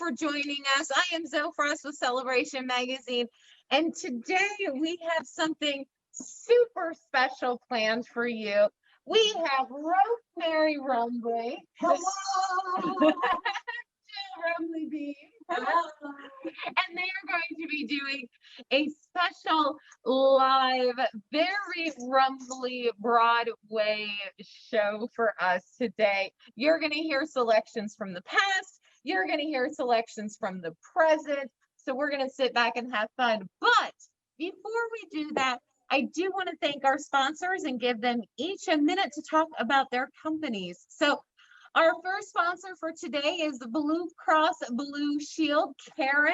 for joining us. I am Zoe Frost with Celebration Magazine, and today we have something super special planned for you. We have Rosemary Rumbley. Hello. Rumbley Bean. Hello. And they are going to be doing a special live, very rumbly Broadway show for us today. You're going to hear selections from the past. You're going to hear selections from the present. So we're going to sit back and have fun. But before we do that, I do want to thank our sponsors and give them each a minute to talk about their companies. So our first sponsor for today is the Blue Cross Blue Shield. Karen,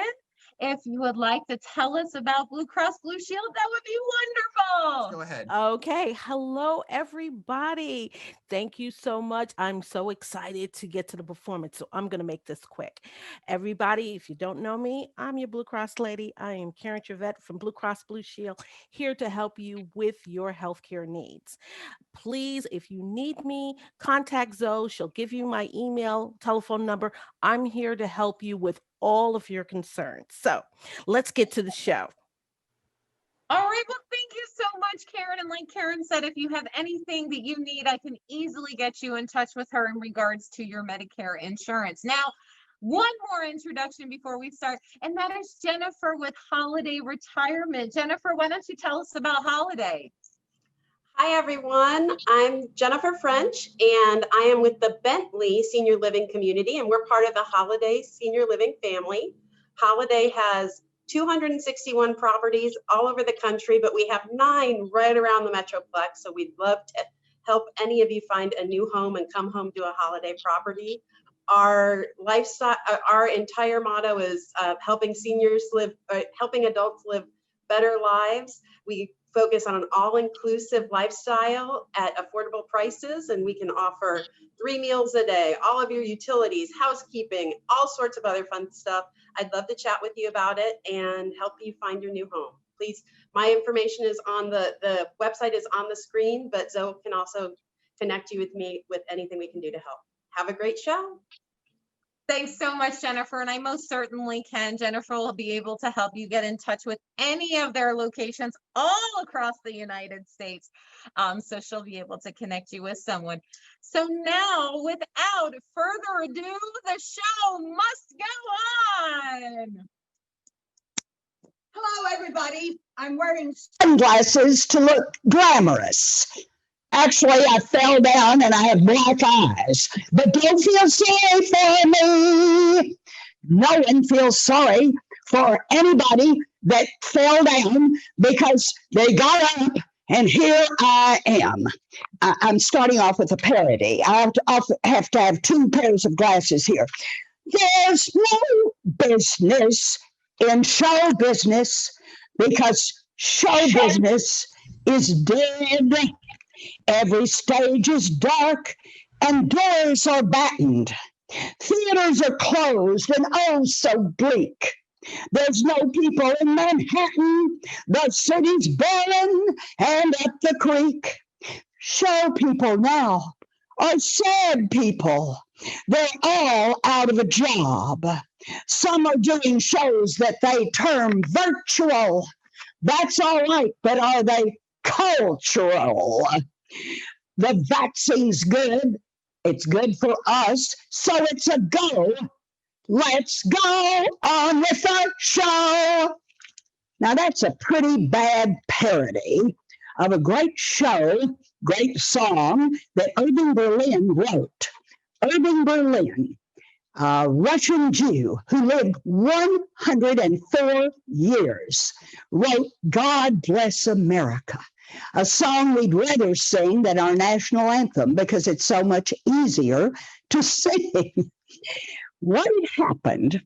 if you would like to tell us about Blue Cross Blue Shield, that would be wonderful. Go ahead. Okay. Hello, everybody. Thank you so much. I'm so excited to get to the performance, so I'm going to make this quick. Everybody, if you don't know me, I'm your Blue Cross lady. I am Karen Trevette from Blue Cross Blue Shield, here to help you with your healthcare needs. Please, if you need me, contact Zoe. She'll give you my email, telephone number. I'm here to help you with all of your concerns. So let's get to the show. All right, well, thank you so much, Karen. And like Karen said, if you have anything that you need, I can easily get you in touch with her in regards to your Medicare insurance. Now, one more introduction before we start, and that is Jennifer with Holiday Retirement. Jennifer, why don't you tell us about Holiday? Hi, everyone. I'm Jennifer French, and I am with the Bentley Senior Living Community, and we're part of the Holiday Senior Living family. Holiday has 261 properties all over the country, but we have 9 right around the Metroplex, so we'd love to help any of you find a new home and come home to a Holiday property. Our lifestyle, our entire motto is helping adults live better lives. We focus on an all-inclusive lifestyle at affordable prices, and we can offer 3 meals a day, all of your utilities, housekeeping, all sorts of other fun stuff. I'd love to chat with you about it and help you find your new home. Please, my information is on the website is on the screen, but Zoe can also connect you with me with anything we can do to help. Have a great show. Thanks so much, Jennifer. And I most certainly can. Jennifer will be able to help you get in touch with any of their locations all across the United States. So she'll be able to connect you with someone. So now, without further ado, the show must go on. Hello, everybody. I'm wearing sunglasses to look glamorous. Actually, I fell down and I have black eyes, but don't feel sorry for me. No one feels sorry for anybody that fell down because they got up and here I am. I'm starting off with a parody. I have to have 2 pairs of glasses here. There's no business in show business because show business is dead. Every stage is dark and doors are battened. Theaters are closed and oh so bleak. There's no people in Manhattan. The city's barren and up the creek. Show people now are sad people. They're all out of a job. Some are doing shows that they term virtual. That's all right, but are they cultural? The vaccine's good. It's good for us, so it's a go. Let's go on with our show. Now that's a pretty bad parody of a great show, great song that Irving Berlin wrote. Irving Berlin, a Russian Jew who lived 104 years, wrote God Bless America, a song we'd rather sing than our national anthem because it's so much easier to sing. What happened?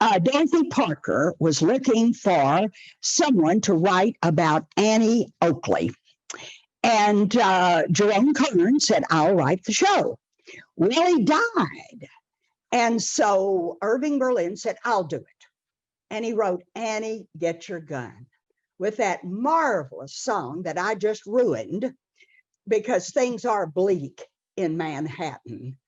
Dorothy Parker was looking for someone to write about Annie Oakley. And Jerome Kern said, I'll write the show. Well, he died. And so Irving Berlin said, I'll do it. And he wrote, Annie, Get Your Gun, with that marvelous song that I just ruined because things are bleak in Manhattan.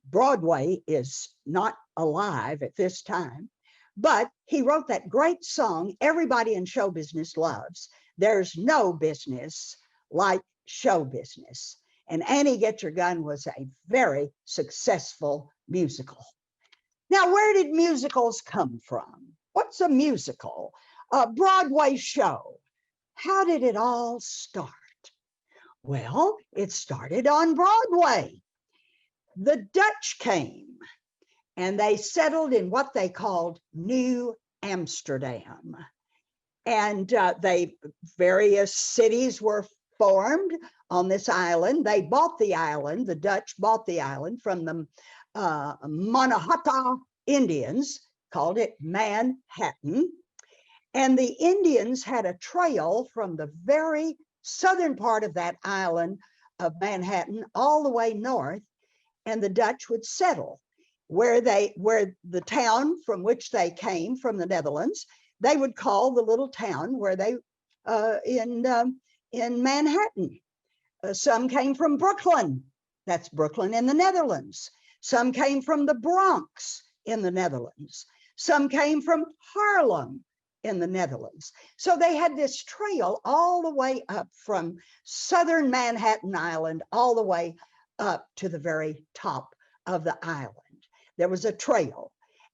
Broadway is not alive at this time. But he wrote that great song everybody in show business loves. There's no business like show business. And Annie Get Your Gun was a very successful musical. Now, where did musicals come from? What's a musical? A Broadway show. How did it all start? Well, it started on Broadway. The Dutch came and they settled in what they called New Amsterdam. And various cities were formed on this island. They bought the island, the Dutch bought the island from the Manhattan Indians, called it Manhattan. And the Indians had a trail from the very southern part of that island of Manhattan all the way north, and the Dutch would settle where the town from which they came from the Netherlands, they would call the little town where they in Manhattan. Some came from Brooklyn. That's Brooklyn in the Netherlands. Some came from the Bronx in the Netherlands. Some came from Harlem in the Netherlands. So they had this trail all the way up from southern Manhattan Island all the way up to the very top of the island. There was a trail.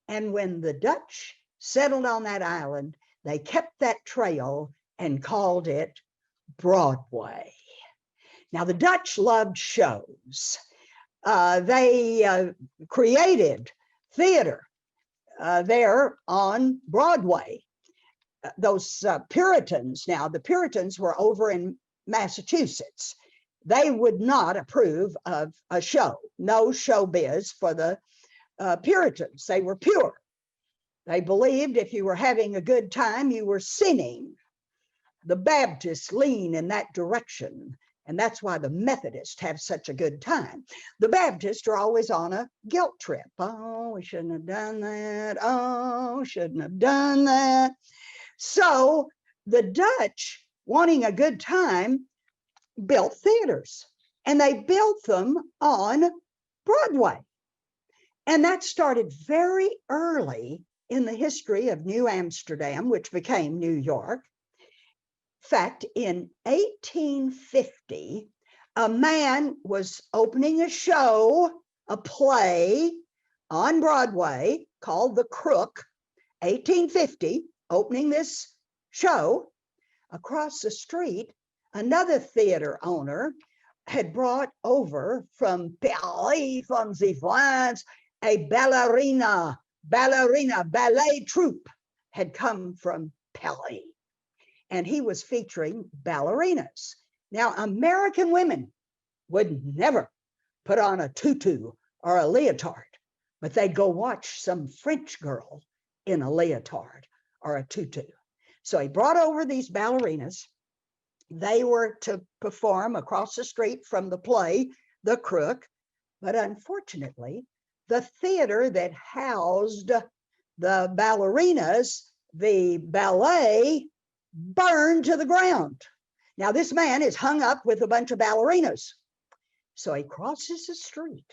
And when the Dutch settled on that island, they kept that trail and called it Broadway. Now, the Dutch loved shows. They created theater there on Broadway. Those Puritans, now the Puritans were over in Massachusetts. They would not approve of a show, no showbiz for the Puritans. They were pure. They believed if you were having a good time, you were sinning. The Baptists lean in that direction, and that's why the Methodists have such a good time. The Baptists are always on a guilt trip. Oh, we shouldn't have done that. Oh, shouldn't have done that. So the Dutch, wanting a good time, built theaters, and they built them on Broadway. And that started very early in the history of New Amsterdam, which became New York. In fact, in 1850, a man was opening a show, a play on Broadway called The Crook, 1850, opening this show. Across the street, another theater owner had brought over from Paris, from the France, a ballet troupe had come from Paris. And he was featuring ballerinas. Now, American women would never put on a tutu or a leotard, but they'd go watch some French girl in a leotard or a tutu. So he brought over these ballerinas. They were to perform across the street from the play, The Crook. But unfortunately, the theater that housed the ballerinas, the ballet, burned to the ground. Now, this man is hung up with a bunch of ballerinas. So he crosses the street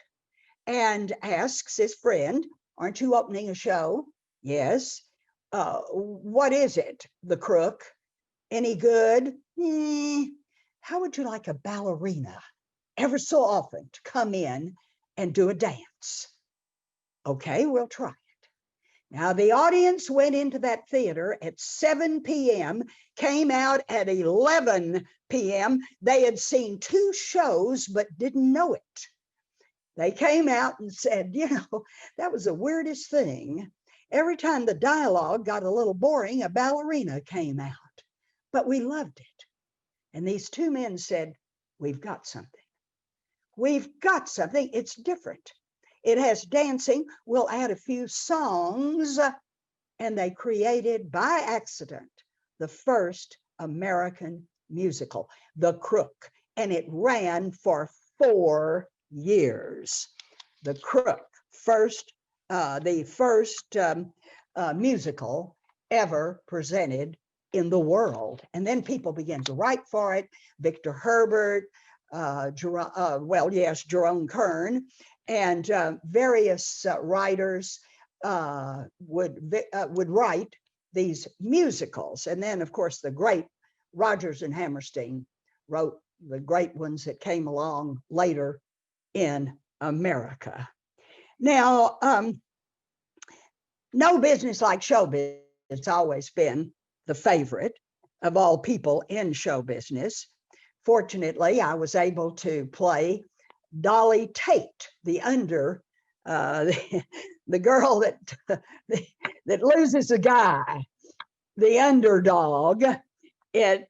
and asks his friend, "Aren't you opening a show?" "Yes." "What is it?" "The Crook." "Any good?" "How would you like a ballerina ever so often to come in and do a dance?" "Okay, we'll try it." Now, the audience went into that theater at 7 p.m., came out at 11 p.m. They had seen 2 shows, but didn't know it. They came out and said, that was the weirdest thing. Every time the dialogue got a little boring, a ballerina came out, but we loved it. And these 2 men said, "We've got something. We've got something. It's different. It has dancing. We'll add a few songs." And they created by accident the first American musical, The Crook. And it ran for 4 years. The Crook, the first musical ever presented in the world. And then people began to write for it. Victor Herbert, Jerome Kern, and various writers would write these musicals. And then, of course, the great Rodgers and Hammerstein wrote the great ones that came along later in America. Now, no business like show business. It's always been the favorite of all people in show business. Fortunately, I was able to play Dolly Tate, the girl that loses a guy, the underdog in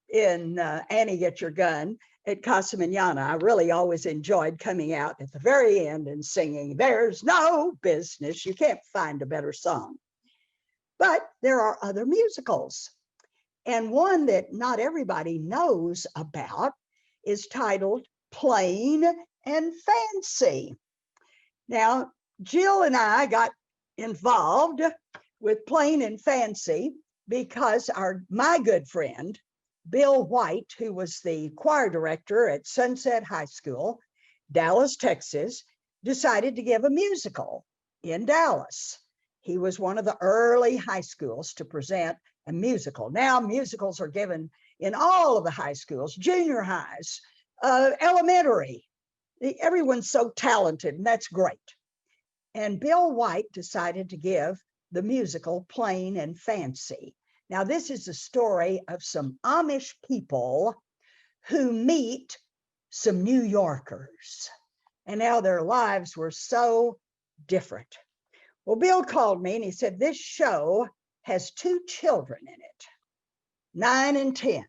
Annie Get Your Gun at Casa Manana. I really always enjoyed coming out at the very end and singing, "There's no business." You can't find a better song. But there are other musicals. And one that not everybody knows about is titled Plain and Fancy. Now, Jill and I got involved with Plain and Fancy because my good friend, Bill White, who was the choir director at Sunset High School, Dallas, Texas, decided to give a musical in Dallas. He was one of the early high schools to present a musical. Now musicals are given in all of the high schools, junior highs, elementary. Everyone's so talented, and that's great. And Bill White decided to give the musical Plain and Fancy. Now, this is the story of some Amish people who meet some New Yorkers, and now their lives were so different. Well, Bill called me and he said, "This show has 2 children in it, 9 and 10.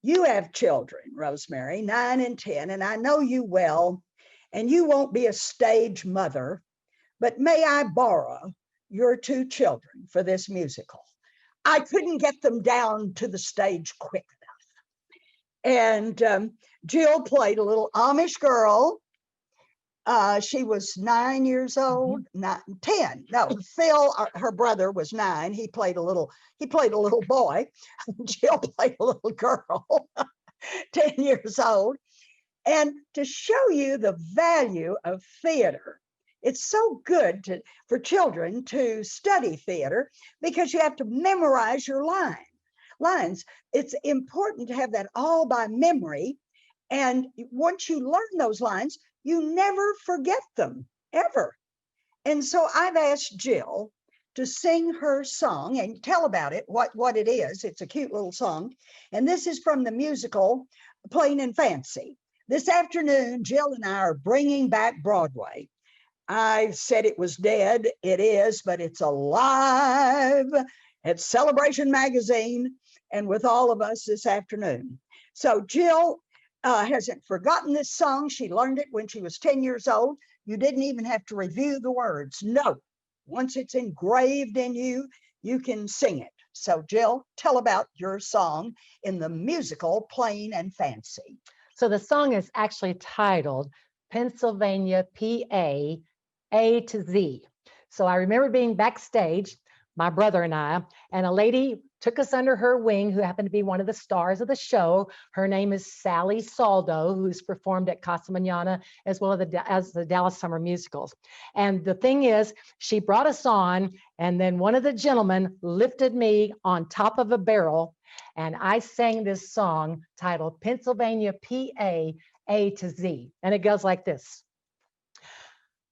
You have children, Rosemary, 9 and 10, and I know you well, and you won't be a stage mother, but may I borrow your 2 children for this musical?" I couldn't get them down to the stage quick enough. And Jill played a little Amish girl. She was 9 years old, 10. No, Phil, her brother, was 9. He played a little boy. Jill played a little girl, 10 years old. And to show you the value of theater, it's so good for children to study theater because you have to memorize your lines. It's important to have that all by memory. And once you learn those lines, you never forget them, ever. And so I've asked Jill to sing her song and tell about it, what it is. It's a cute little song. And this is from the musical Plain and Fancy. This afternoon, Jill and I are bringing back Broadway. I said it was dead. It is, but it's alive at Celebration Magazine and with all of us this afternoon. So Jill hasn't forgotten this song. She learned it when she was 10 years old. You didn't even have to review the words. No, once it's engraved in you, you can sing it. So Jill, tell about your song in the musical Plain and Fancy. So the song is actually titled Pennsylvania, PA, A to Z. So I remember being backstage, my brother and I, and a lady took us under her wing who happened to be one of the stars of the show. Her name is Sally Saldo, who's performed at Casa Manana as well as the Dallas Summer Musicals. And the thing is, she brought us on, and then one of the gentlemen lifted me on top of a barrel, and I sang this song titled Pennsylvania, PA, A to Z. And it goes like this.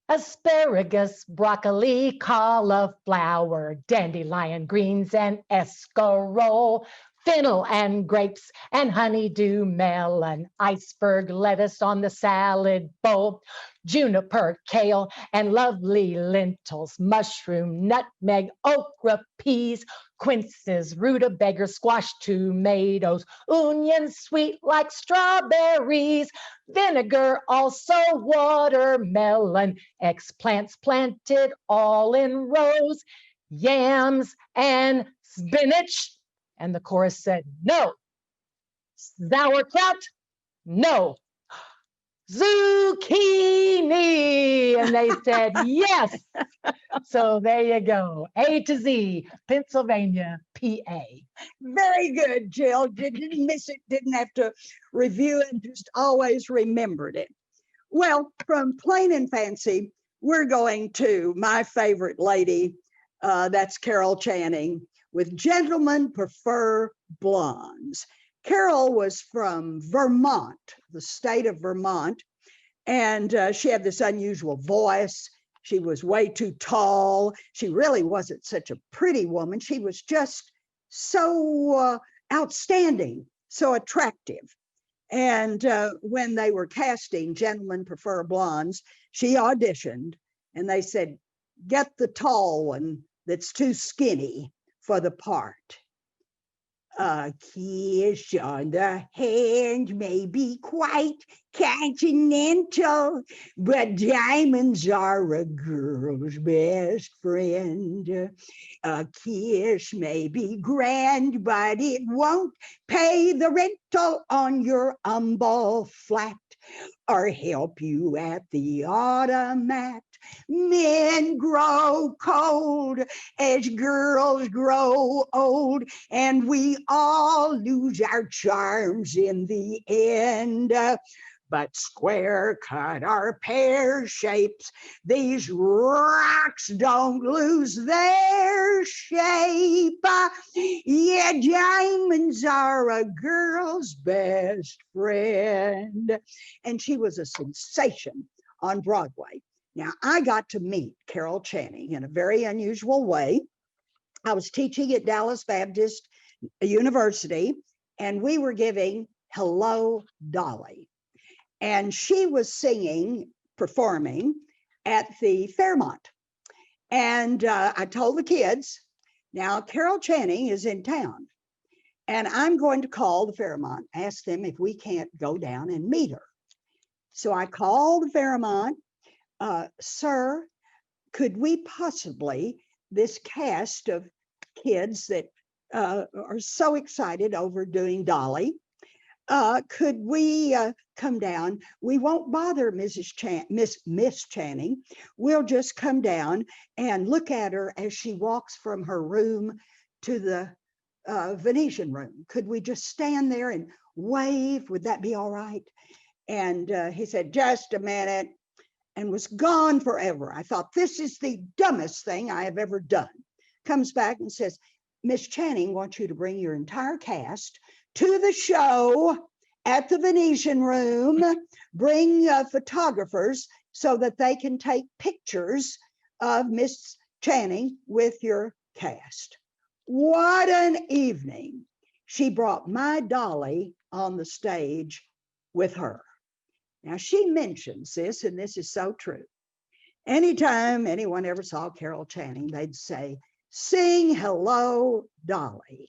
Asparagus, broccoli, cauliflower, dandelion greens, and escarole, fennel and grapes, and honeydew melon, iceberg lettuce on the salad bowl, juniper, kale, and lovely lentils, mushroom, nutmeg, okra, peas, quinces, rutabaga, squash, tomatoes, onions sweet like strawberries, vinegar, also watermelon, eggplants planted all in rows, yams and spinach. And the chorus said, no. Sauerkraut, no. Zucchini. And they said, yes. So there you go. A to Z, Pennsylvania, PA. Very good, Jill. Didn't miss it, didn't have to review it, just always remembered it. Well, from Plain and Fancy, we're going to my favorite lady, that's Carol Channing, with Gentlemen Prefer Blondes. Carol was from Vermont, the state of Vermont, and she had this unusual voice. She was way too tall. She really wasn't such a pretty woman. She was just so outstanding, so attractive. And when they were casting Gentlemen Prefer Blondes, she auditioned and they said, get the tall one that's too skinny for the part. A kiss on the hand may be quite continental, but diamonds are a girl's best friend. A kiss may be grand, but it won't pay the rental on your humble flat or help you at the automat. Men grow cold as girls grow old, and we all lose our charms in the end. But square cut or pear shapes, these rocks don't lose their shape. Yeah, diamonds are a girl's best friend. And she was a sensation on Broadway. Now, I got to meet Carol Channing in a very unusual way. I was teaching at Dallas Baptist University, and we were giving Hello, Dolly. And she was singing, performing at the Fairmont. And I told the kids, now Carol Channing is in town, and I'm going to call the Fairmont, ask them if we can't go down and meet her. So I called the Fairmont. Sir, could we possibly, this cast of kids that are so excited over doing Dolly, could we come down? We won't bother Miss Channing. We'll just come down and look at her as she walks from her room to the Venetian room. Could we just stand there and wave? Would that be all right? And he said, just a minute, and was gone forever. I thought, this is the dumbest thing I have ever done. Comes back and says, Miss Channing wants you to bring your entire cast to the show at the Venetian room. Bring photographers so that they can take pictures of Miss Channing with your cast. What an evening. She brought my Dolly on the stage with her. Now, she mentions this, and this is so true. Anytime anyone ever saw Carol Channing, they'd say, sing Hello, Dolly.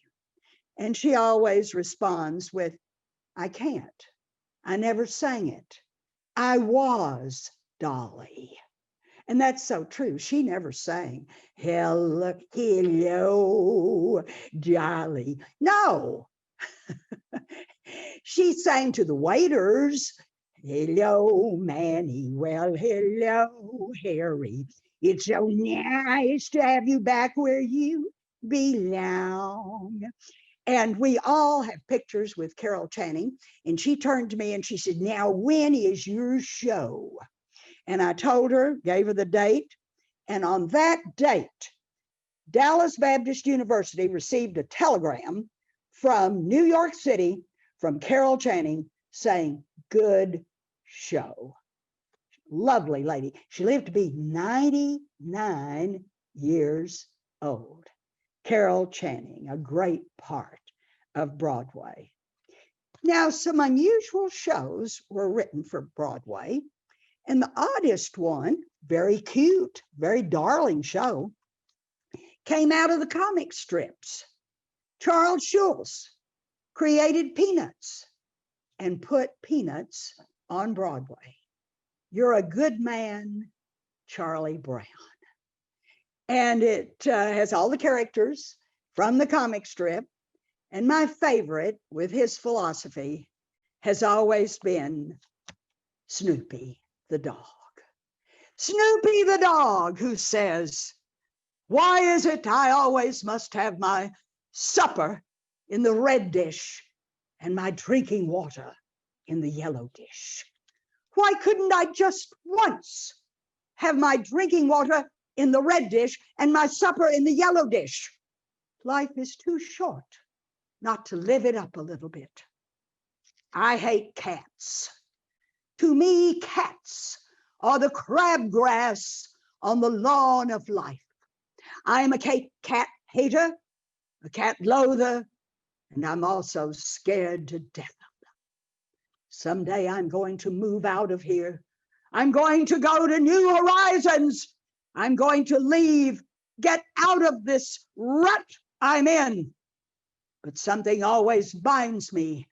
And she always responds with, I can't. I never sang it. I was Dolly. And that's so true. She never sang, hello, hello, Dolly. No. She sang to the waiters, hello, Manny. Well, hello, Harry. It's so nice to have you back where you belong. And we all have pictures with Carol Channing. And she turned to me and she said, now, when is your show? And I told her, gave her the date. And on that date, Dallas Baptist University received a telegram from New York City from Carol Channing saying, good show. Lovely lady. She lived to be 99 years old. Carol Channing, a great part of Broadway. Now, some unusual shows were written for Broadway, and the oddest one, very cute, very darling show, came out of the comic strips. Charles Schulz created Peanuts and put Peanuts on Broadway. You're a good man, Charlie Brown. And it has all the characters from the comic strip. And my favorite with his philosophy has always been Snoopy the dog. Snoopy the dog who says, why is it I always must have my supper in the red dish and my drinking water in the yellow dish? Why couldn't I just once have my drinking water in the red dish and my supper in the yellow dish. Life is too short not to live it up a little bit. I hate cats. To me, cats are the crabgrass on the lawn of life. I am a cat hater, a cat loather, and I'm also scared to death of them. Someday I'm going to move out of here. I'm going to go to new horizons. I'm going to leave, get out of this rut I'm in. But something always binds me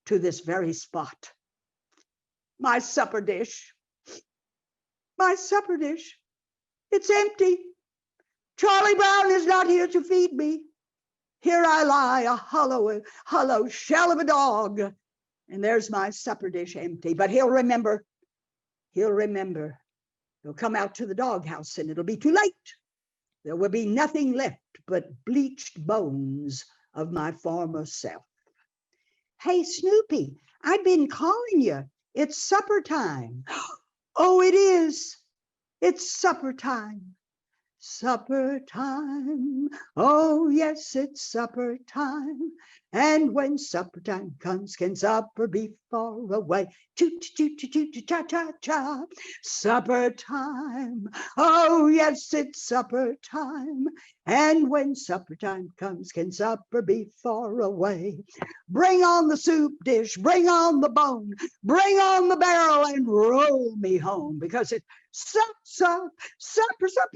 to this very spot. My supper dish. My supper dish. It's empty. Charlie Brown is not here to feed me. Here I lie, a hollow shell of a dog. And there's my supper dish empty. But he'll remember. He'll remember. He'll come out to the doghouse and it'll be too late. There will be nothing left but bleached bones of my former self. Hey, Snoopy, I've been calling you. It's supper time. Oh, it is. It's supper time. Supper time. Oh, yes, it's supper time. And when supper time comes, can supper be far away? Choo-cha-cha-cha-cha-cha. Supper time. Oh, yes, it's supper time. And when supper time comes, can supper be far away? Bring on the soup dish, bring on the bone, bring on the barrel and roll me home, because it's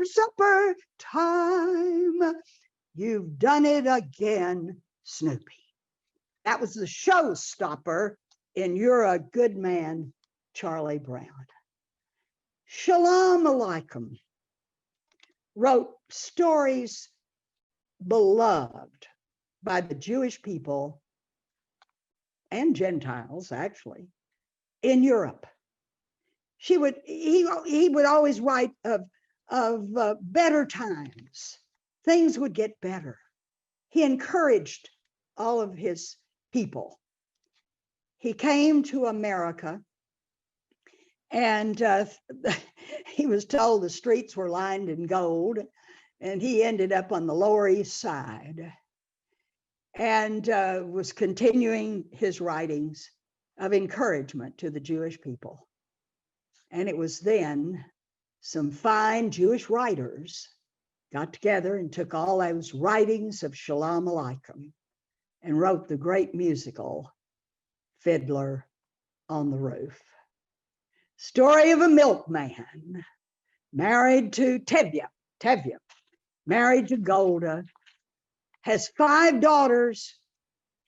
supper time. You've done it again, Snoopy. That was the showstopper in You're a Good Man, Charlie Brown. Shalom Aleichem wrote stories beloved by the Jewish people and Gentiles, actually, in Europe. He would always write of better times. Things would get better. He encouraged all of his people. He came to America, and he was told the streets were lined in gold, and he ended up on the Lower East Side, and was continuing his writings of encouragement to the Jewish people. And it was then some fine Jewish writers got together and took all those writings of Shalom Aleichem and wrote the great musical, Fiddler on the Roof. Story of a milkman married to Tevye, married to Golda, has 5 daughters.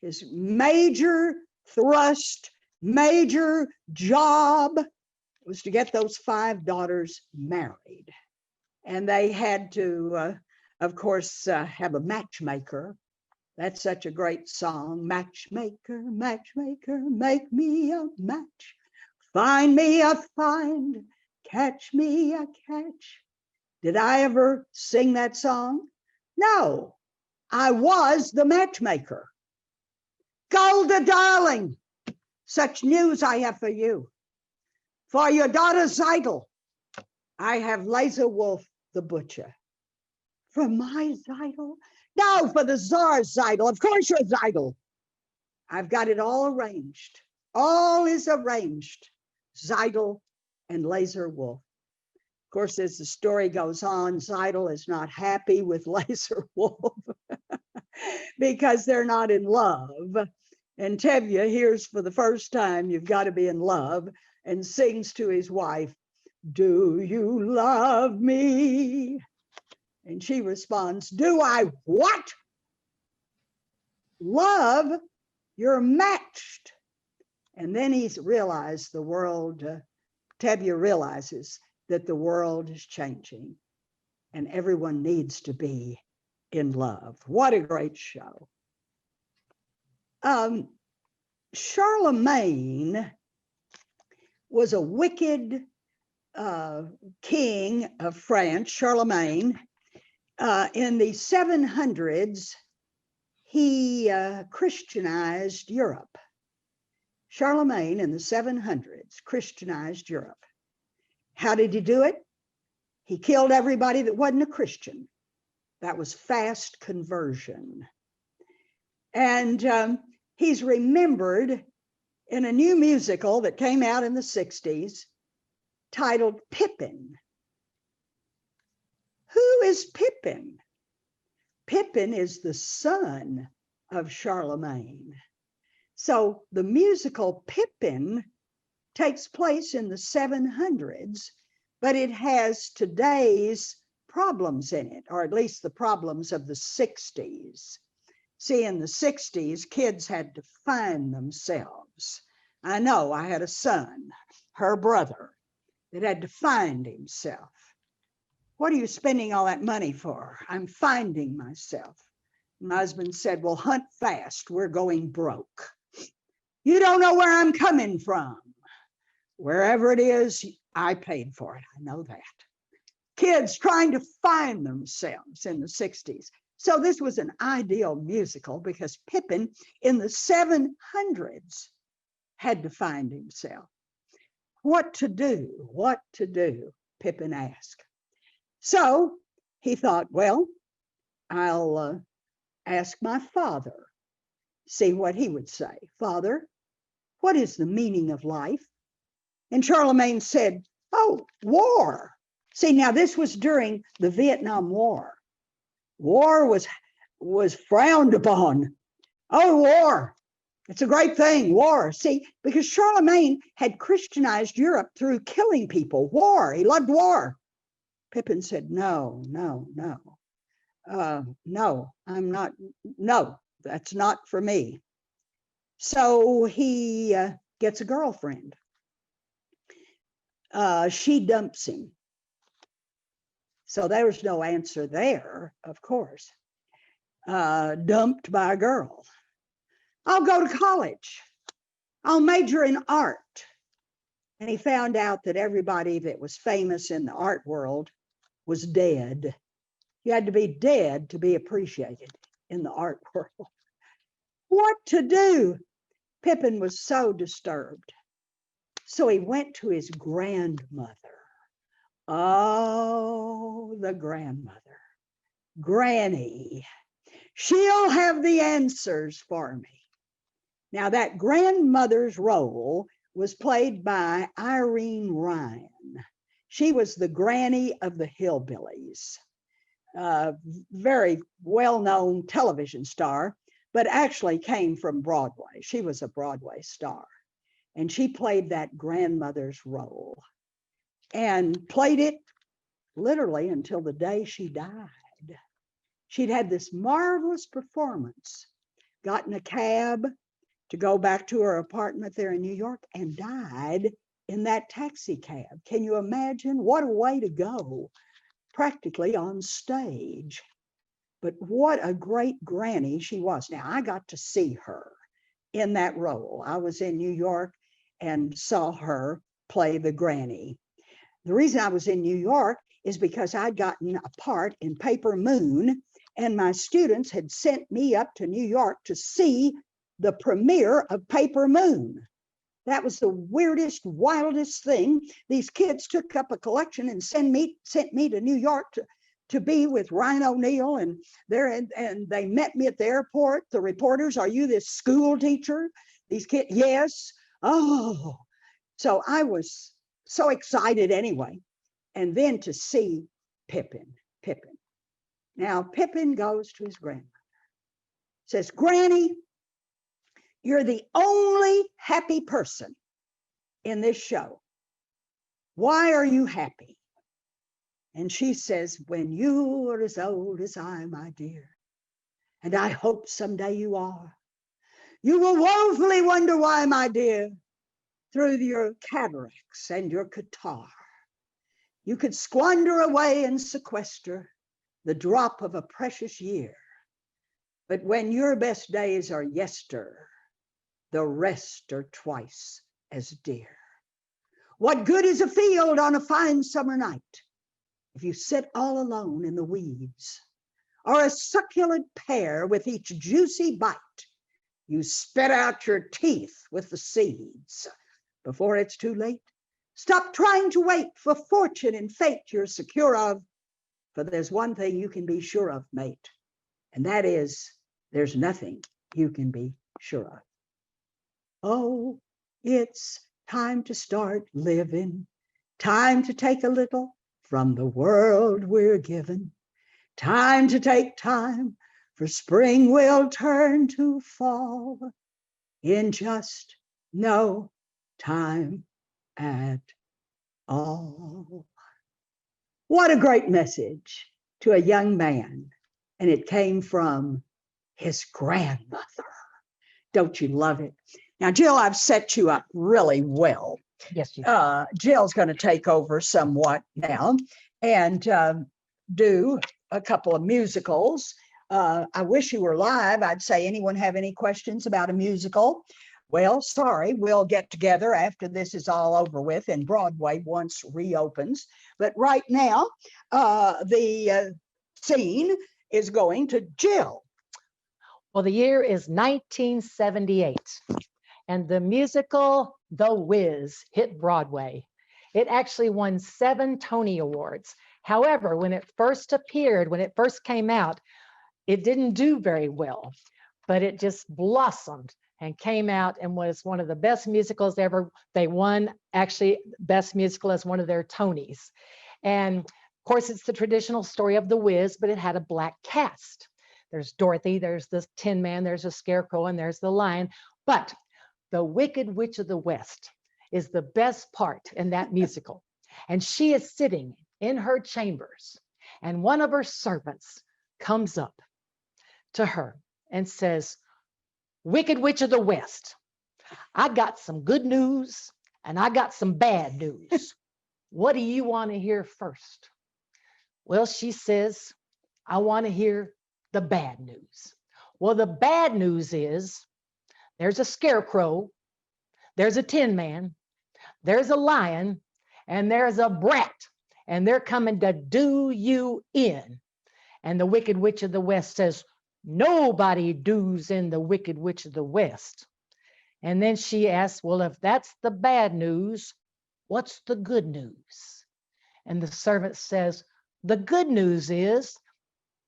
His major thrust, major job was to get those 5 daughters married. And they had to, of course, have a matchmaker. That's such a great song. Matchmaker, matchmaker, make me a match. Find me a find, catch me a catch. Did I ever sing that song? No, I was the matchmaker. Golda, darling, such news I have for you. For your daughter Zeidel, I have Laser Wolf the butcher. For my Zeidel? No, for the Tsar Zeidel. Of course you're Zeidel. I've got it all arranged. All is arranged. Zeidel and Laser Wolf. Of course, as the story goes on, Zeidel is not happy with Laser Wolf because they're not in love. And Tevye hears for the first time, you've got to be in love, and sings to his wife, do you love me? And she responds, do I what? Love? You're matched. And then he's realized the world, Tevye realizes that the world is changing and everyone needs to be in love. What a great show. Charlemagne was a wicked king of France. Charlemagne, in the 700s, he Christianized Europe. Charlemagne in the 700s Christianized Europe. How did he do it? He killed everybody that wasn't a Christian. That was fast conversion. And he's remembered in a new musical that came out in the 60s titled Pippin. Who is Pippin? Pippin is the son of Charlemagne. So the musical Pippin takes place in the 700s, but it has today's problems in it, or at least the problems of the 60s. See, in the 60s, kids had to find themselves. I know I had a son, her brother, that had to find himself. What are you spending all that money for? I'm finding myself. My husband said, well, hunt fast. We're going broke. You don't know where I'm coming from. Wherever it is, I paid for it. I know that. Kids trying to find themselves in the 60s. So this was an ideal musical because Pippin in the 700s had to find himself. What to do? What to do? Pippin asked. So he thought, well, I'll ask my father, see what he would say. Father, what is the meaning of life? And Charlemagne said, oh, war. See, now this was during the Vietnam War. War was frowned upon. Oh, war. It's a great thing, war. See, because Charlemagne had Christianized Europe through killing people. War. He loved war. Pippin said, no, I'm not. No, that's not for me. So he gets a girlfriend. She dumps him. So there was no answer there, of course. Dumped by a girl. I'll go to college. I'll major in art. And he found out that everybody that was famous in the art world was dead. You had to be dead to be appreciated in the art world. What to do? Pippin was so disturbed. So he went to his grandmother. Oh, the grandmother. Granny. She'll have the answers for me. Now, that grandmother's role was played by Irene Ryan. She was the granny of the Hillbillies. Very well-known television star, but actually came from Broadway. She was a Broadway star. And she played that grandmother's role and played it literally until the day she died. She'd had this marvelous performance, got in a cab to go back to her apartment there in New York and died in that taxi cab. Can you imagine? What a way to go, practically on stage. But what a great granny she was. Now, I got to see her in that role. I was in New York and saw her play the granny. The reason I was in New York is because I'd gotten a part in Paper Moon, and my students had sent me up to New York to see the premiere of Paper Moon. That was the weirdest, wildest thing. These kids took up a collection and sent me to New York to be with Ryan O'Neal, and they met me at the airport. The reporters, are you this school teacher? These kids, yes. Oh, so I was so excited anyway. And then to see Pippin. Now, Pippin goes to his grandmother, says, Granny, you're the only happy person in this show. Why are you happy? And she says, when you are as old as I, my dear, and I hope someday you are, you will woefully wonder why, my dear, through your cataracts and your catarrh, you could squander away and sequester the drop of a precious year. But when your best days are yester, the rest are twice as dear. What good is a field on a fine summer night if you sit all alone in the weeds, or a succulent pear with each juicy bite you spit out your teeth with the seeds before it's too late? Stop trying to wait for fortune and fate you're secure of, for there's one thing you can be sure of, mate, and that is there's nothing you can be sure of. Oh, it's time to start living, time to take a little from the world we're given, time to take time, for spring will turn to fall in just no time at all. What a great message to a young man, and it came from his grandmother. Don't you love it? Now, Jill, I've set you up really well. Yes, you Jill's going to take over somewhat now and do a couple of musicals. I wish you were live. I'd say, anyone have any questions about a musical? Well, sorry, we'll get together after this is all over with and Broadway once reopens. But right now, the scene is going to Jill. Well, the year is 1978, and the musical The Wiz hit Broadway. It actually won 7 Tony Awards. However, when it first appeared, when it first came out, it didn't do very well, but it just blossomed and came out and was one of the best musicals ever. They won actually Best Musical as one of their Tonys. And of course, it's the traditional story of The Wiz, but it had a Black cast. There's Dorothy, there's the Tin Man, there's a Scarecrow, and there's the Lion. But the Wicked Witch of the West is the best part in that musical. And she is sitting in her chambers, and one of her servants comes up to her and says, "Wicked Witch of the West, I got some good news and I got some bad news. What do you want to hear first?" Well, she says, "I want to hear the bad news." Well, the bad news is there's a Scarecrow, there's a Tin Man, there's a Lion, and there's a Brat, and they're coming to do you in. And the Wicked Witch of the West says, "Nobody does in the Wicked Witch of the West." And then she asks, "Well, if that's the bad news, what's the good news?" And the servant says, "The good news is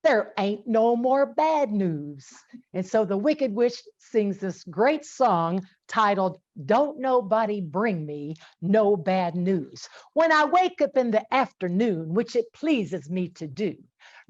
there ain't no more bad news." And so the Wicked Witch sings this great song titled, "Don't Nobody Bring Me No Bad News. When I wake up in the afternoon, which it pleases me to do,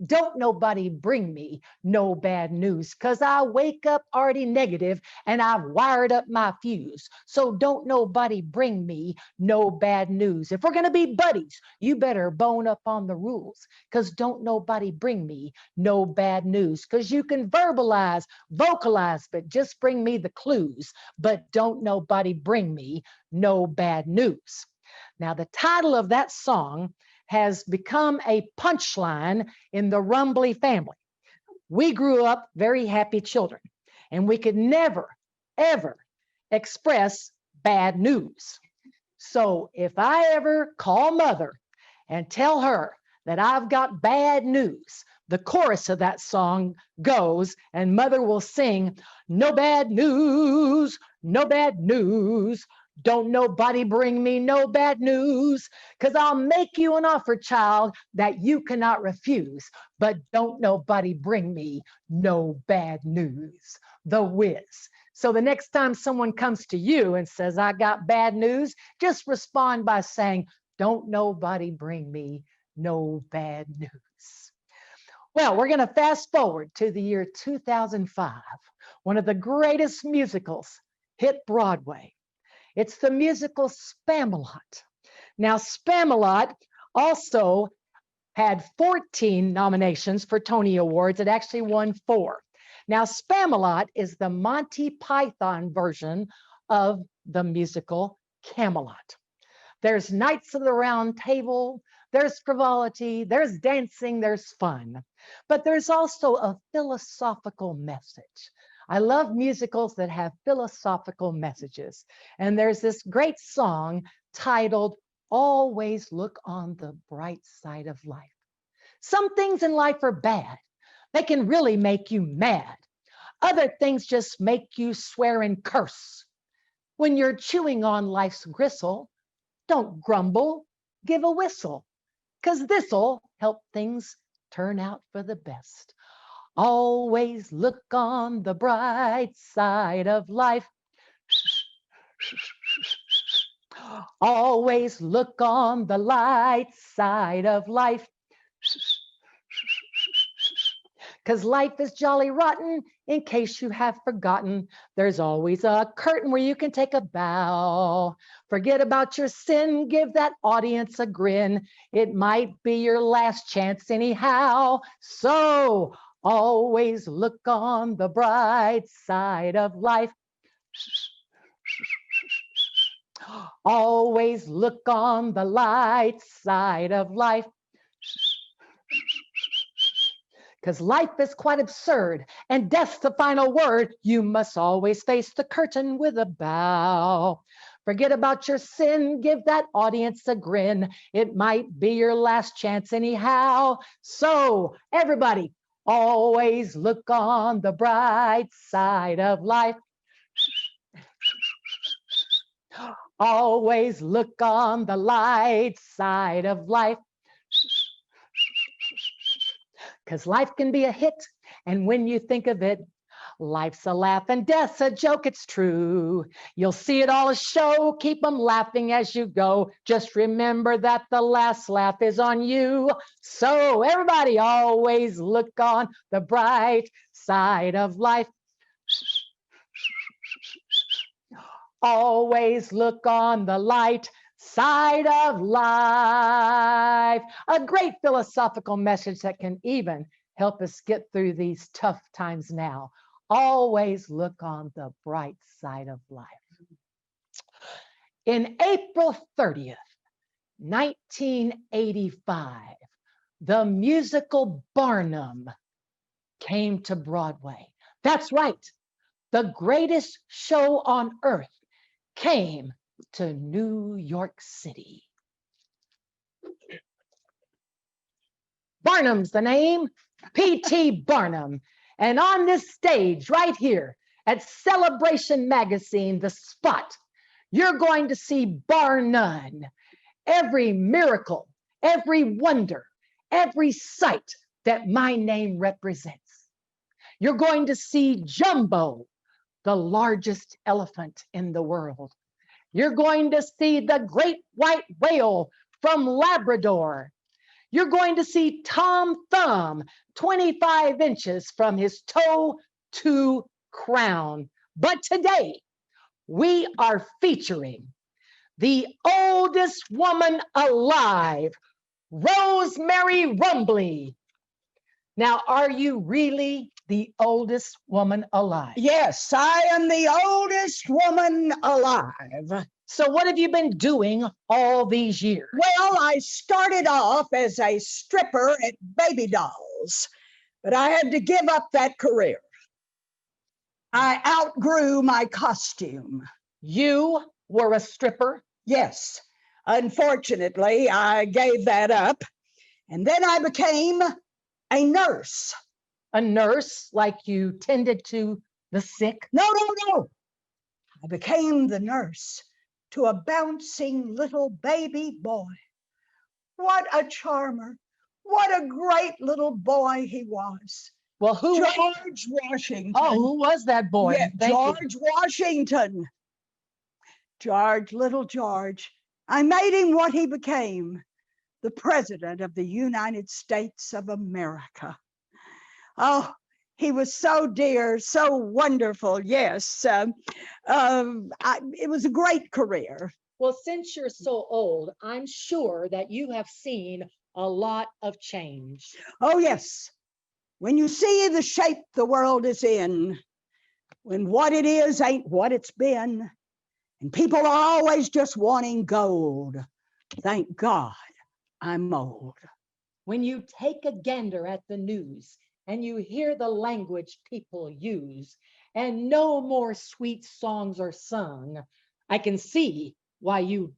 don't nobody bring me no bad news, because I wake up already negative and I've wired up my fuse. So don't nobody bring me no bad news. If we're going to be buddies, you better bone up on the rules, because don't nobody bring me no bad news. Because you can verbalize, vocalize, but just bring me the clues. But don't nobody bring me no bad news." Now, the title of that song has become a punchline in the Rumbley family. We grew up very happy children, and we could never, ever express bad news. So if I ever call Mother and tell her that I've got bad news, the chorus of that song goes, and Mother will sing, "No bad news, no bad news. Don't nobody bring me no bad news, because I'll make you an offer, child, that you cannot refuse. But don't nobody bring me no bad news." The Wiz. So the next time someone comes to you and says, "I got bad news," just respond by saying, "Don't nobody bring me no bad news." Well, we're going to fast forward to the year 2005. One of the greatest musicals hit Broadway. It's the musical Spamalot. Now, Spamalot also had 14 nominations for Tony Awards. It actually won 4. Now, Spamalot is the Monty Python version of the musical Camelot. There's Knights of the Round Table, there's frivolity, there's dancing, there's fun. But there's also a philosophical message. I love musicals that have philosophical messages. And there's this great song titled, "Always Look on the Bright Side of Life." Some things in life are bad. They can really make you mad. Other things just make you swear and curse. When you're chewing on life's gristle, Don't grumble, give a whistle, 'cause this'll help things turn out for the best. Always look on the bright side of life. Always look on the light side of life. 'Cause life is jolly rotten, in case you have forgotten. There's always a curtain where you can take a bow. Forget about your sin, give that audience a grin. It might be your last chance anyhow. So always look on the bright side of life. Always look on the light side of life. 'Cause life is quite absurd and death's the final word. You must always face the curtain with a bow. Forget about your sin, give that audience a grin. It might be your last chance anyhow. So everybody, always look on the bright side of life. Always look on the light side of life. 'Cause life can be a hit, and when you think of it, life's a laugh and death's a joke, it's true. You'll see it all a show, keep them laughing as you go. Just remember that the last laugh is on you. So everybody always look on the bright side of life. Always look on the light side of life. A great philosophical message that can even help us get through these tough times now. Always look on the bright side of life. In April 30th, 1985, the musical Barnum came to Broadway. That's right. The greatest show on earth came to New York City. Barnum's the name, P.T. Barnum. And on this stage right here at Celebration Magazine, the spot, you're going to see, bar none, every miracle, every wonder, every sight that my name represents. You're going to see Jumbo, the largest elephant in the world. You're going to see the great white whale from Labrador. You're going to see Tom Thumb, 25 inches from his toe to crown. But today, we are featuring the oldest woman alive, Rosemary Rumbley. Now, are you really the oldest woman alive? Yes, I am the oldest woman alive. So what have you been doing all these years? Well, I started off as a stripper at Baby Dolls, but I had to give up that career. I outgrew my costume. You were a stripper? Yes, unfortunately, I gave that up, and then I became a nurse. A nurse, like you tended to the sick? No. I became the nurse to a bouncing little baby boy. What a charmer. What a great little boy he was. Well, George Washington. Oh, who was that boy? Yeah, George Washington. George, little George. I made him what he became, the President of the United States of America. Oh, he was so dear, so wonderful. Yes, it was a great career. Well, since you're so old, I'm sure that you have seen a lot of change. Oh, yes. When you see the shape the world is in, when what it is ain't what it's been, and people are always just wanting gold, thank God I'm old. When you take a gander at the news and you hear the language people use, and no more sweet songs are sung, I can see why you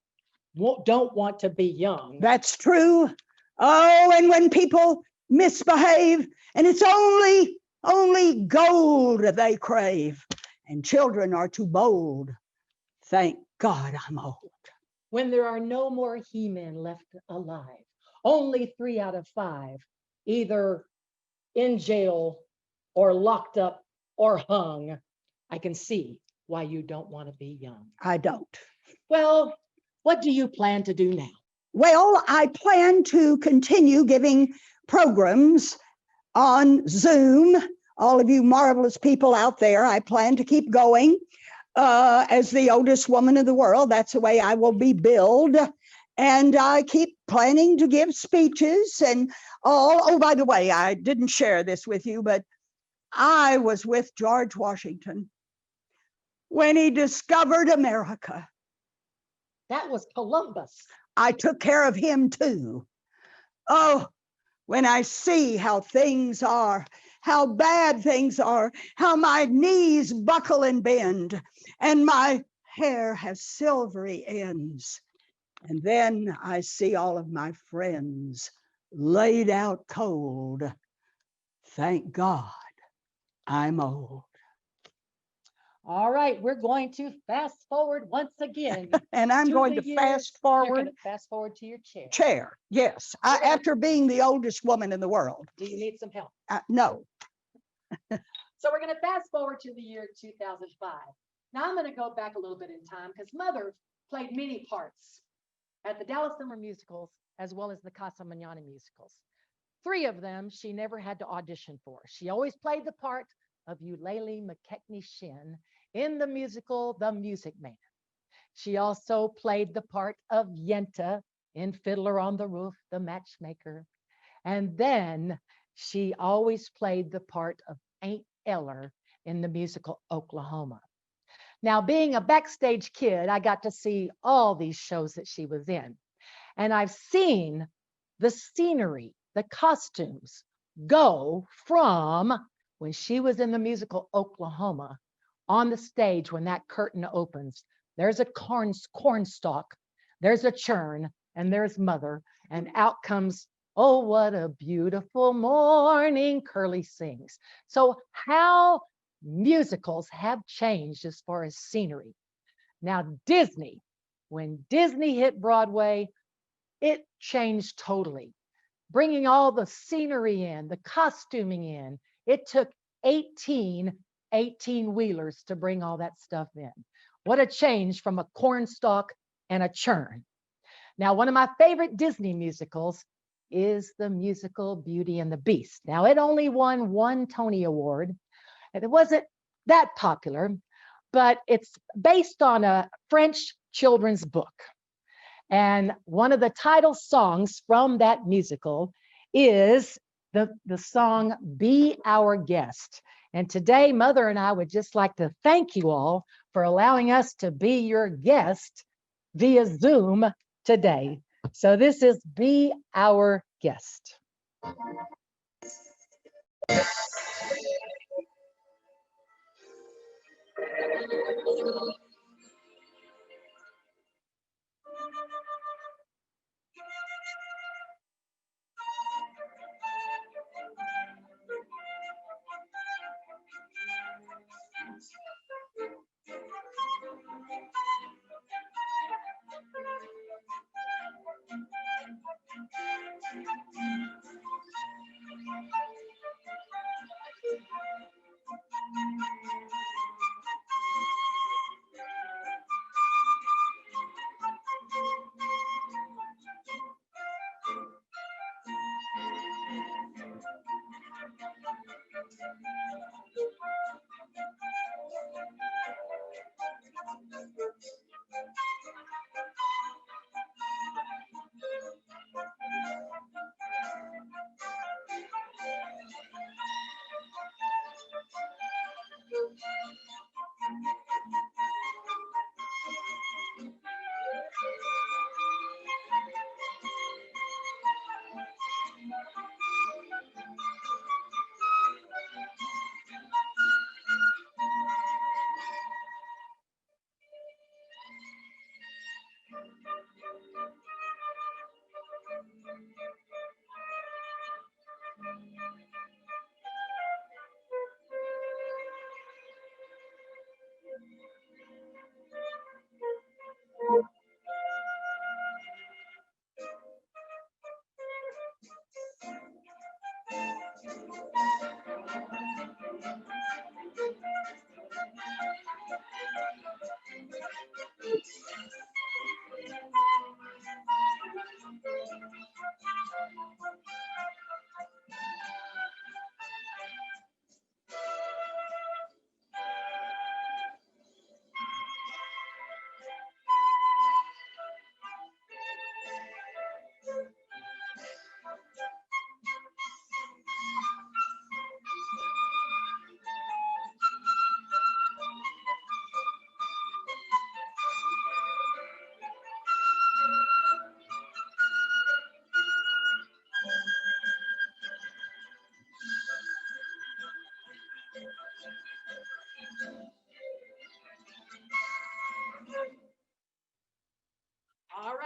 don't want to be young. That's true. Oh, and when people misbehave, and it's only gold they crave, and children are too bold, thank God I'm old. when there are no more he-men left alive, only 3 out of 5, either in jail or locked up or hung, I can see why you don't want to be young. I don't. Well, what do you plan to do now? Well, I plan to continue giving programs on Zoom. All of you marvelous people out there, I plan to keep going. As the oldest woman in the world, that's the way I will be billed. And I keep planning to give speeches and all. Oh, by the way, I didn't share this with you, but I was with George Washington when he discovered America. That was Columbus. I took care of him too. Oh, when I see how things are, how bad things are, how my knees buckle and bend, and my hair has silvery ends. And then I see all of my friends laid out cold. Thank God I'm old. All right, we're going to fast forward once again. And I'm to going the to year- fast You're forward. going to fast forward to your chair. Chair, yes. All right. After being the oldest woman in the world. Do you need some help? No. So we're going to fast forward to the year 2005. Now I'm going to go back a little bit in time because Mother played many parts at the Dallas Summer Musicals as well as the Casa Manana musicals. 3 of them she never had to audition for. She always played the part of Eulalie McKechnie Shin in the musical The Music Man. She also played the part of Yenta in Fiddler on the Roof, The Matchmaker. And then she always played the part of Aunt Eller in the musical Oklahoma. Now, being a backstage kid, I got to see all these shows that she was in. And I've seen the scenery, the costumes go from when she was in the musical Oklahoma on the stage when that curtain opens. There's a cornstalk, there's a churn, and there's Mother, and out comes, oh, what a beautiful morning, Curly sings. So how musicals have changed as far as scenery. Now, Disney, when Disney hit Broadway, it changed totally. Bringing all the scenery in, the costuming in, it took 18-wheelers to bring all that stuff in. What a change from a cornstalk and a churn. Now, one of my favorite Disney musicals is the musical Beauty and the Beast. Now, it only won 1 Tony Award, and it wasn't that popular, but it's based on a French children's book. And one of the title songs from that musical is the song Be Our Guest. And today, Mother and I would just like to thank you all for allowing us to be your guest via Zoom today. So this is Be Our Guest.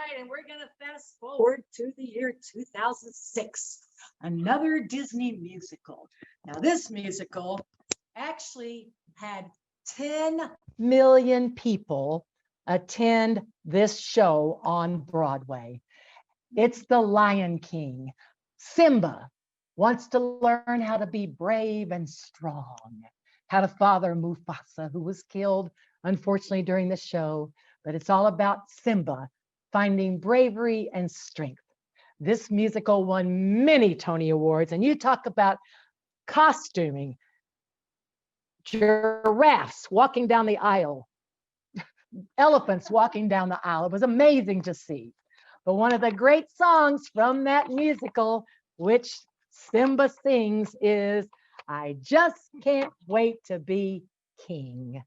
right, and we're going to fast forward to the year 2006, another Disney musical. Now, this musical actually had 10 million people attend this show on Broadway. It's The Lion King. Simba wants to learn how to be brave and strong, how to father Mufasa, who was killed, unfortunately, during the show. But it's all about Simba finding bravery and strength. This musical won many Tony Awards, and you talk about costuming, giraffes walking down the aisle, elephants walking down the aisle. It was amazing to see. But one of the great songs from that musical, which Simba sings, is I Just Can't Wait to Be King.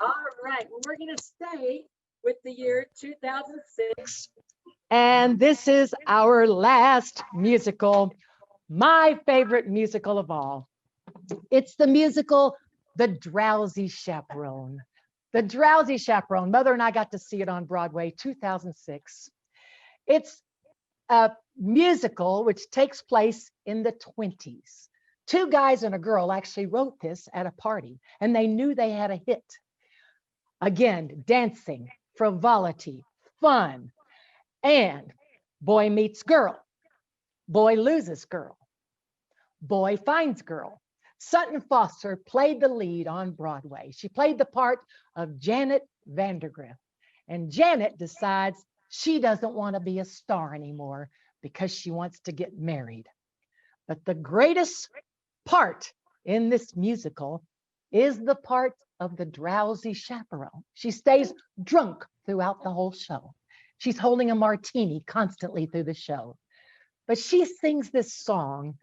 All right, well, we're going to stay with the year 2006. And this is our last musical, my favorite musical of all. It's the musical, The Drowsy Chaperone. The Drowsy Chaperone, Mother and I got to see it on Broadway, 2006. It's a musical which takes place in the 20s. Two guys and a girl actually wrote this at a party, and they knew they had a hit. Again, dancing, frivolity, fun, and boy meets girl, boy loses girl, boy finds girl. Sutton Foster played the lead on Broadway. She played the part of Janet Vandergrift. And Janet decides she doesn't want to be a star anymore because she wants to get married. But the greatest part in this musical is the part of the drowsy chaperone. She stays drunk throughout the whole show. She's holding a martini constantly through the show. But she sings this song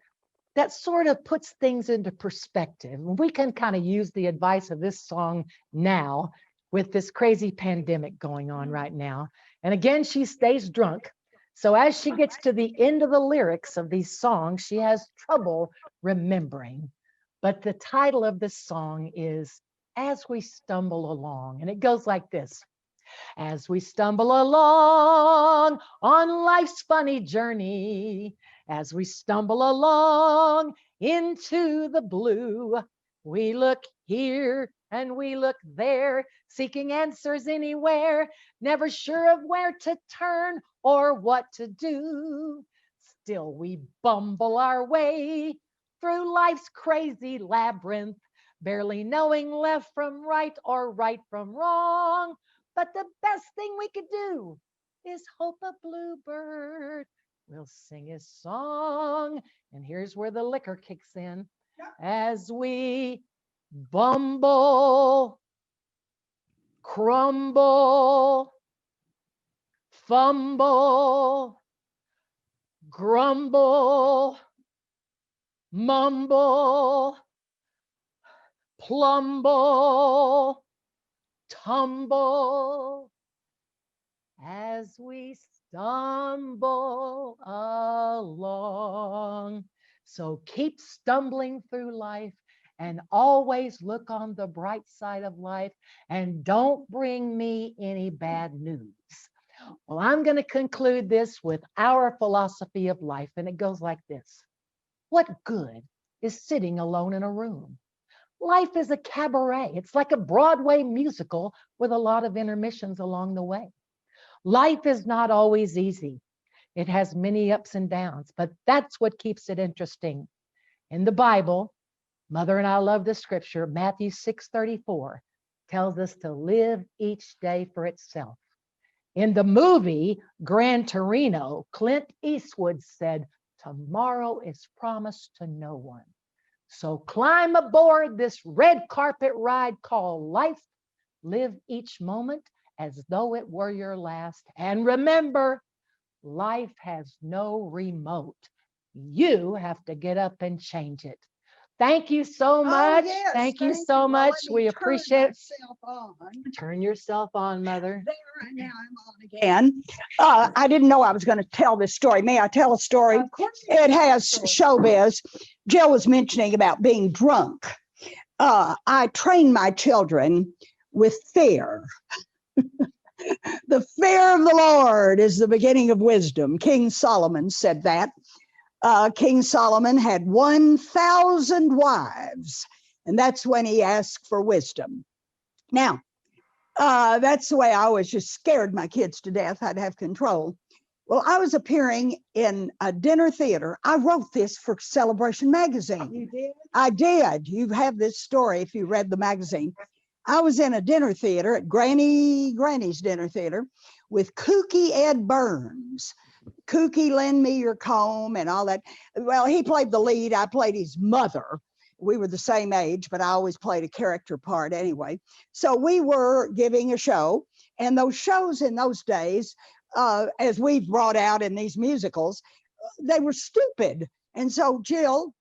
that sort of puts things into perspective. We can kind of use the advice of this song now with this crazy pandemic going on right now. And again, she stays drunk. So as she gets to the end of the lyrics of these songs, she has trouble remembering. But the title of this song is As We Stumble Along. And it goes like this. As we stumble along on life's funny journey, as we stumble along into the blue, we look here and we look there, seeking answers anywhere, never sure of where to turn or what to do. Still we bumble our way through life's crazy labyrinth, barely knowing left from right or right from wrong. But the best thing we could do is hope a bluebird will sing his song. And here's where the liquor kicks in. As we bumble, crumble, fumble, grumble, mumble, plumble, tumble, as we stumble along. So keep stumbling through life and always look on the bright side of life, and don't bring me any bad news. Well, I'm going to conclude this with our philosophy of life, and it goes like this. What good is sitting alone in a room? Life is a cabaret. It's like a Broadway musical with a lot of intermissions along the way. Life is not always easy. It has many ups and downs, but that's what keeps it interesting. In the Bible, Mother and I love the scripture, Matthew 6:34 tells us to live each day for itself. In the movie Gran Torino, Clint Eastwood said, tomorrow is promised to no one. So climb aboard this red carpet ride called life. Live each moment as though it were your last. And remember, life has no remote. You have to get up and change it. Thank you so much. yes, thank you thank so you. Well, much. let me We turn appreciate it. myself on. Turn yourself on, Mother. There, and now I'm on again. I didn't know I was going to tell this story. May I tell a story? Of course. It has showbiz. Jill was mentioning about being drunk. I train my children with fear. The fear of the Lord is the beginning of wisdom. King Solomon said that. King Solomon had 1,000 wives, and that's when he asked for wisdom. Now, that's the way I always just scared my kids to death. I'd have control. Well, I was appearing in a dinner theater. I wrote this for Celebration magazine. You did? I did. You have this story if you read the magazine. I was in a dinner theater at Granny's dinner theater with kooky Ed Burns. Kooky, lend me your comb and all that. Well, he played the lead. I played his mother. We were the same age, but I always played a character part anyway. So we were giving a show, and those shows in those days, as we've brought out in these musicals, they were stupid. And so Jill,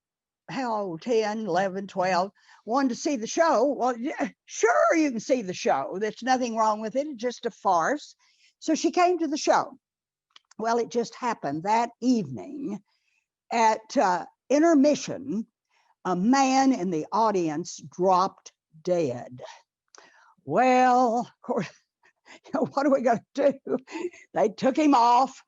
how old, 10, 11, 12, wanted to see the show. Well, yeah, sure, you can see the show. There's nothing wrong with it. It's just a farce. So she came to the show. Well, it just happened that evening at intermission, a man in the audience dropped dead. Well, of course, what are we going to do? They took him off,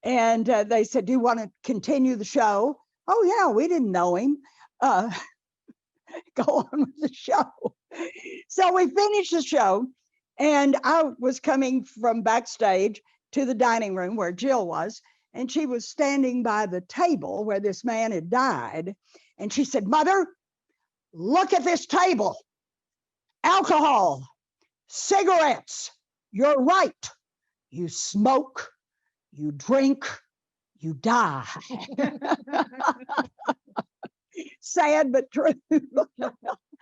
and they said, do you want to continue the show? Oh, yeah, we didn't know him. Go on with the show. So we finished the show, and I was coming from backstage to the dining room where Jill was, and she was standing by the table where this man had died. And she said, Mother, look at this table. Alcohol, cigarettes. You're right. You smoke, you drink, you die. Sad but true.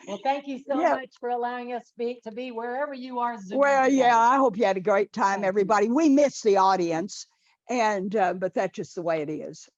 Well, thank you so much for allowing us to be wherever you are. Well, today. yeah, I hope you had a great time, Thank you. everybody. We miss the audience, and but that's just the way it is.